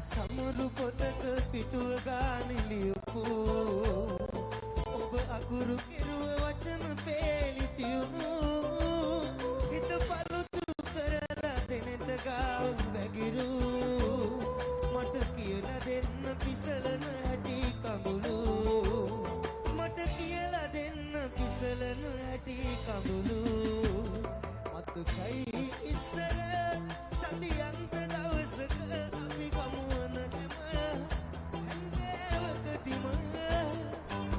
සමුරු පොතක පිටුව ගාන ලියපු ඔබ අකුරු කෙරුව වචන පේලි තියුණු හිත පළුතු කරලා දෙනෙත ගාව වැගිරු මට කියලා දෙන්න පිසලන හැටි කඳුළු මට කියලා දෙන්න පිසලන හැටි කඳුළු මතකයි ඉස්සර සතියන්ත දවසක අපි ගමුවන හැම හැන්දෑවකදීම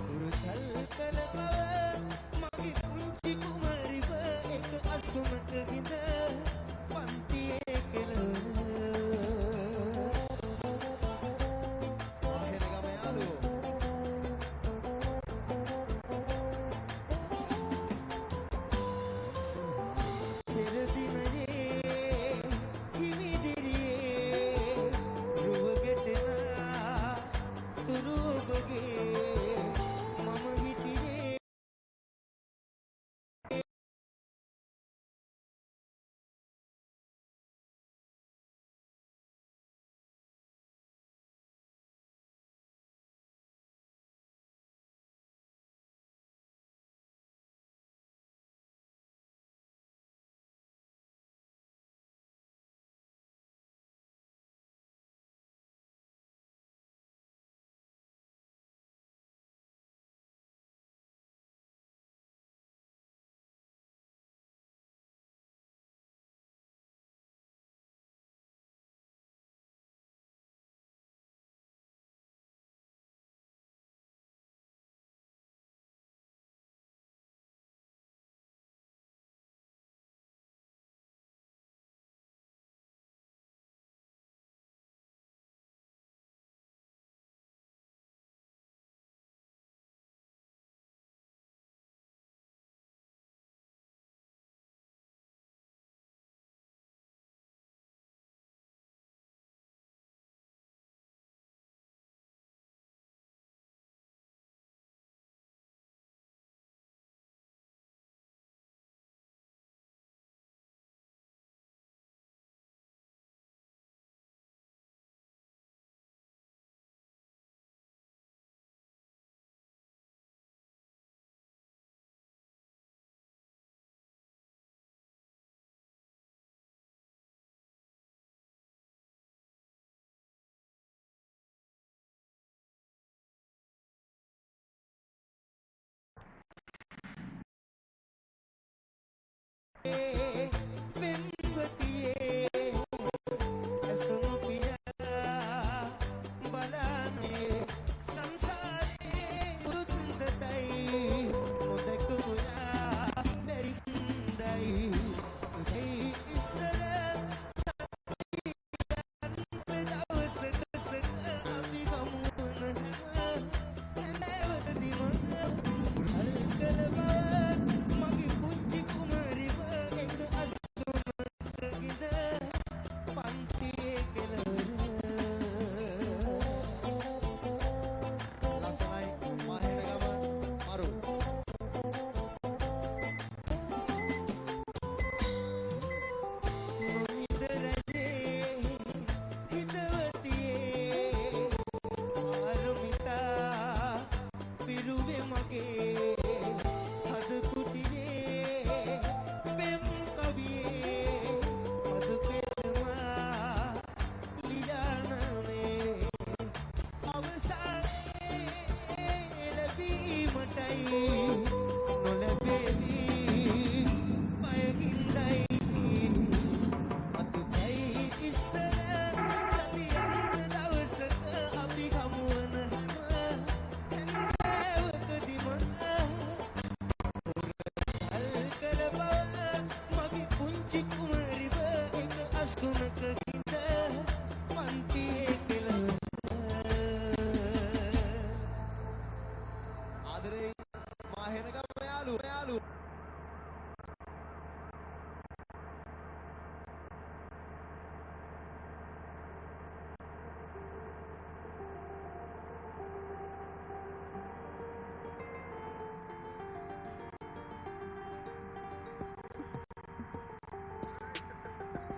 උරුතල් කළ බව මගේ පුංචි කුමරිව එක අසුනක ගිඳ පන්තියේ කෙළවර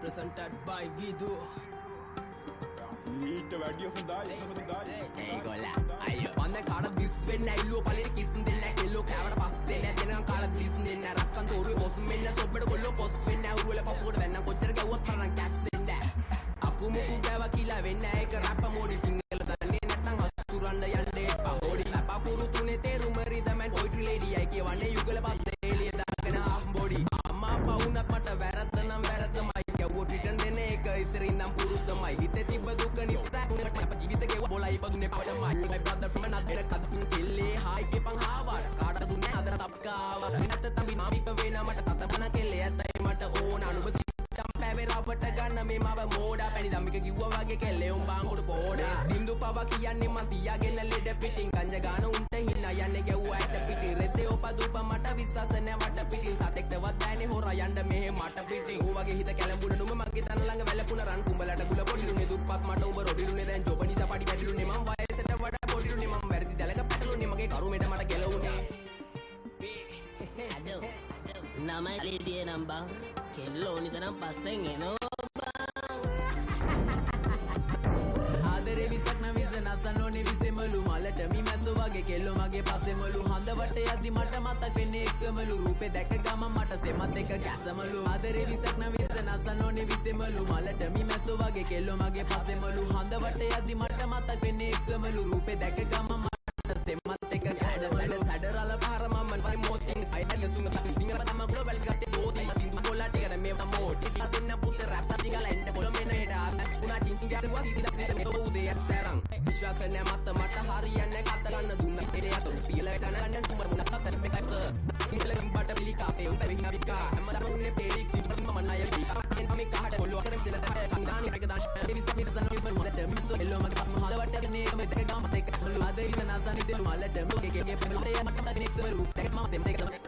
presented by Vidu. ඊට වැඩිය හොඳයි ඒගොල්ලා අයියෝ මන්ද කාට දිස් වෙන්න ඇල්ලුව පළේට කිස්සුම් දෙන්න කෙල්ලෝ කෑවට පස්සේ නෑ දෙනම් කාට දිස් දෙන්න රක්කන් තෝරුවේ පොස් මෙන්න සොබ්බඩ කොල්ලෝ පොස් වෙන්න උරුවල පපුවට වෙන්න කොච්චර ගැව්වත් තරම් කැස් දෙන්න අපු මුකු ගැව කියලා වෙන්න ඒක රැප් මොඩි සිංගල දන්නේ නැත්නම් හසුරන්න යන්නේ එපා හොඩි ලපකුරු තුනේ තේරුම රිදමන් පොයිට්‍රි ලේඩි අය කියවන්නේ යුගල පස්සේ එළිය දාගෙන ආෆ් බොඩි අම්මා අප්පා වුණත් මට වැරද්ද නම් වැරද්දමයි ගැව්වොත් රිටර්න් දෙන එක ඉස්සරින් නම් පුරුද්දමයි හිතේ තිබ්බ දුක නිසා උනට අප ජීවිත ගෙව බොලයි බදුනේ පඩමයි my brother from another කදුන් කෙල්ලේ හායි කෙපන් හාවාර කාට දුන්නේ අදර තප්කාවාර නැත්ත තඹි නාමික වෙන මට සතබන කෙල්ලේ ඇතයි මට ඕන අනුබ චම්පෑවේ රාපට ගන්න මේ මව මෝඩා පැණි දම්මික කිව්වා වගේ කෙල්ලේ උන් බාංගුඩ පොඩා බින්දු පව කියන්නේ මන් තියාගෙන ලෙඩ පිටින් ගංජ ගාන උන්ට හින්න යන්නේ ගැව්වා ඇට පිටි රෙද්දේ ඔපදුප මට විශ්වාස නැවට පිටින් සතෙක්ටවත් බෑනේ හොරා යන්න මෙහෙ මට පිටින් ඌ වගේ හිත කැලඹුණ නුඹ මගේ තන ළඟ වැළපුණ රන් කුඹලට ගුල පොඩිලුනේ දුප්පත් මට උඹ රොඩිලුනේ දැන් ජොබ නිසා පඩි වැඩිලුනේ මම වයසට වඩා පොඩිලුනේ මම වැරදි දැලක පැටලුනේ මගේ කරුමෙට මට ගැලවුනේ අදෝ නමයි ලීදියේ නම් බං කෙල්ලෝ නිතරම පස්සෙන් එනවා ආදරේ විසක් නම් විස නසනෝනේ විසෙමලු මලට මි මැස්සෝ වගේ කෙල්ලෝ මගේ පස්සෙමලු හඳ වටේ යද්දි මට මතක් වෙන්නේ එක්සමලු රූපේ දැක ගමන් මට සෙමත් එක ගැසමලු ආදරේ විසක් නම් විස නසනෝනේ විසෙමලු මලට මි මැස්සෝ වගේ කෙල්ලෝ මගේ පස්සෙමලු හඳ වටේ යද්දි මට මතක් වෙන්නේ එක්සමලු රූපේ දැක ගමන් මට සෙමත් එක ගැසමලු සැඩරල පාර මම වයි මොතින් අයිඩල් යසුංග සිංගල තම ග්ලෝබල් ගත්තේ බෝති මතින් කොල්ලාට එකන මේ මොටි දෙන්න පුතේ රැප් දිගලා එන්න කොළ මෙන්න හෙට උනා චින්චින් ගැරුවා සිටිලා මේ උදේ ඇස්තරන් විශ්වාස නැ මත මට හරියන්නේ කත ගන්න දුන්න එලේ අත පියල ගන්න ගන්න සුමර මුණ කතර මෙකයි ඉතල කිම්බට පිලි කාපේ උන් බැරි නවිකා හැමදාම උන්නේ පේලි සිබ්බන් මම ණය විකා මේ කහට කොල්ලෝ කරන් දෙන තාය කන්දානි එක දාන්න දෙවිස් මිසන විපල් මොලට මිසෝ එල්ලෝ මගේ පස්ම හදවට නේ මේ දෙක ගාම දෙක සුළු ආදේ ඉන්න නසනි දෙලු මලට මොකේ ගේ පෙරලේ මට තදිනෙක් සවරු දෙක මම දෙම දෙක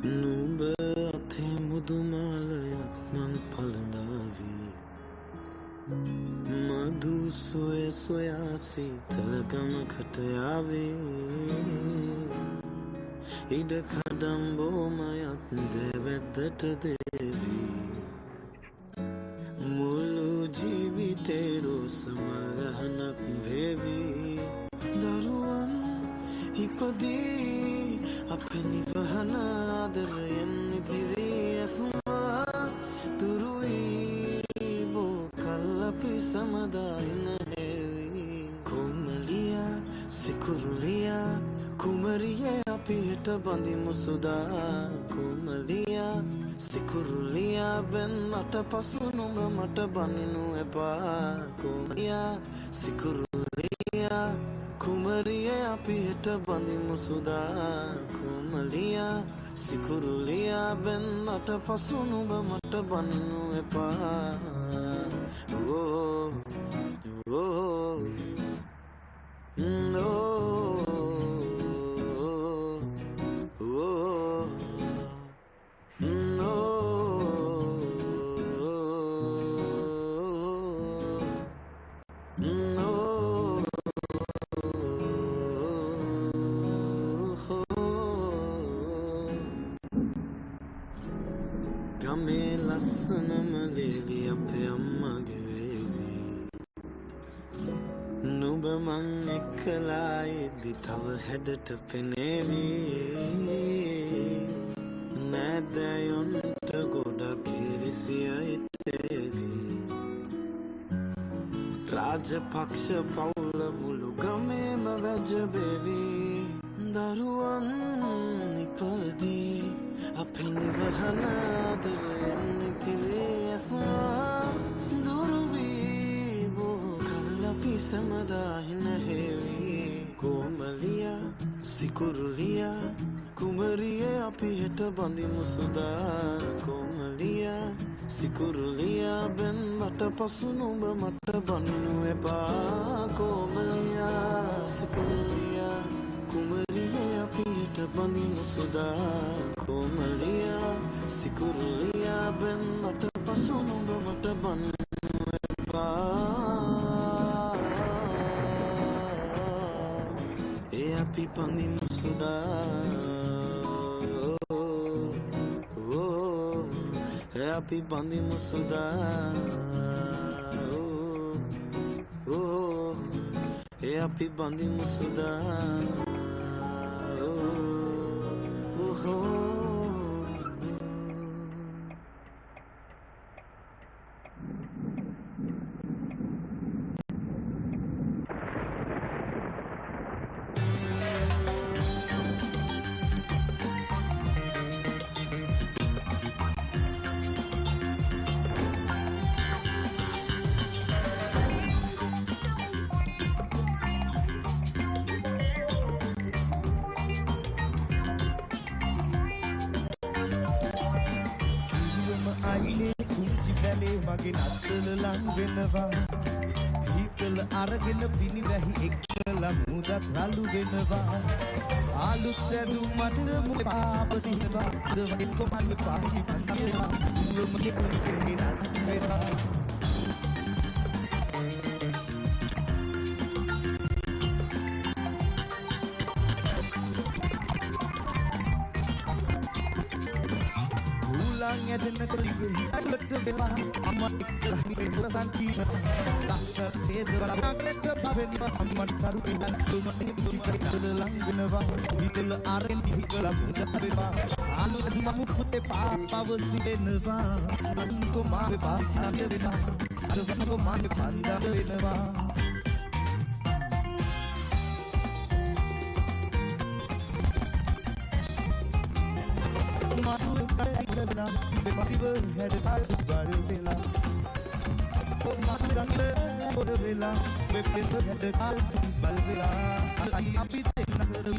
නුඹ අතේ මුදුමාලයක් මං පළඳාවී මధు සොය සොයා සීතලගමකට යාවේ ඉඩ කඩම්බෝමයක් දෙවැද්දට දේවී මුළු ජීවිතේ රෝසමලහනක් වේවී දරුවන් ඉපදී අපේ නිවහන ආදරයෙන් ඉදිරී ඇසුමා තුරුයි බෝ කල් අපි සමදායින හැවී කොමලියා සිකුරුලියා කුමරියේ අපි හිට බඳිමු සුදා කොමලියා සිකුරුලියා බෙන් මට පසු නුඹ මට බනිනු එපා කොමලියා සිකුරුලියා කුමරියේ අපි හිට බඳිමු සුදා කොමලියා සිකුරුලියා බෙන් මට පසු නුඹ මට බනිනු එපා ඕ ඕ ගමේ ලස්සනම ලේලි අපේ අම්මගේ වේවි නුඹ මං එක්කලා ඉදි තව හැඩට පෙනේවි නෑදෑයොන්ට ගොඩක් ඉරිසියයි තේවි රාජපක්ෂ පවුල මුළු ගමේම වැජබේවි දරුවන් ඉපදී අපි නිවහන ආදරයෙන් ඉදිරී ඇසුමා දුරුවී බෝ කල් අපි සමදාහින හේවී කොමලියා සිකුරුලියා කුමරියේ අපි හෙට බඳිමු සුදා කොමලියා සිකුරුලියා බෙන් මට පසු නුඹ මට බනිනු එපා කොමලියා සිකුරුලියා කුමරියේ අපි හෙට බඳිමු සුදා කොමලියා සිකුරුලියා බෙන් මට පසු නුඹ මට බනිනු එපා ඒ අපි බඳිමු සුදා අපි බඳිමු සුදා ඒ අපි බඳිමු සුදා මගේ නත්තල ලං වෙනවා හිතල අරගෙන පිණි වැහි එක්කලා මුදත් රළු වෙනවා ආලුත් ඇඳුම් මට මුල පාප සිහිනවා දවගේ කොමන් පාහි පන්තියනවා සිරුමගේ පුරුකේ නත් වෙනවා ඇදෙන්නට දිගුයි අලට වෙලා අම්මා එක්කලා මිනිස්සු සන්තින ලක්ෂ සේද බලකට පවෙනි අම්මා තරු ඉඳන් තුමනේ මුචිකල ලංගනවා විදල ආරෙන් හිකලා මුද පෙවා ආලු මම පුතේ පාපව සිදෙනවා අන්කෝ මාවේ පාන වෙනවා අර වනකෝ මාවේ පන්දා වෙනවා Bella, the Bible had a Bible Bella. Oh, Master, for the Bella, the Bible had a Bible Bella. I am beating another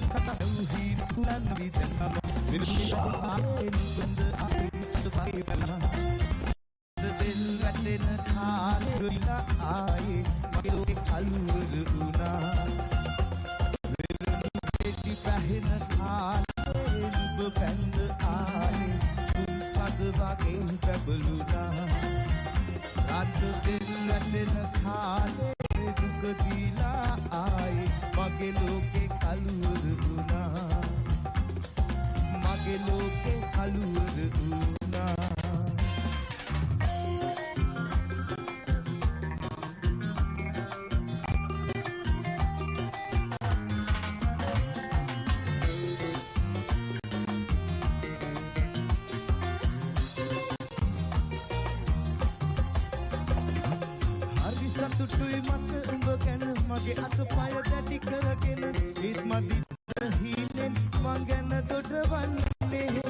he and be the number. Will be in the eyes of the Bible. The Bill and in a car, Rina, I, my Kaluna. Will be in a car, book and the eye. බැබළුණා රත් දෙල් වැටෙන කාලේ දුක දීලා ආයේ මගේ ලෝකේ කලුවර වුණා මගේ ලෝකේ කලුවර වුණා සතුටුයි මට උඹ ගැන මගේ අතපය දැඩි කරගෙන ඒත් මදි හිලෙන් මං ගැන දොඩවන්නේ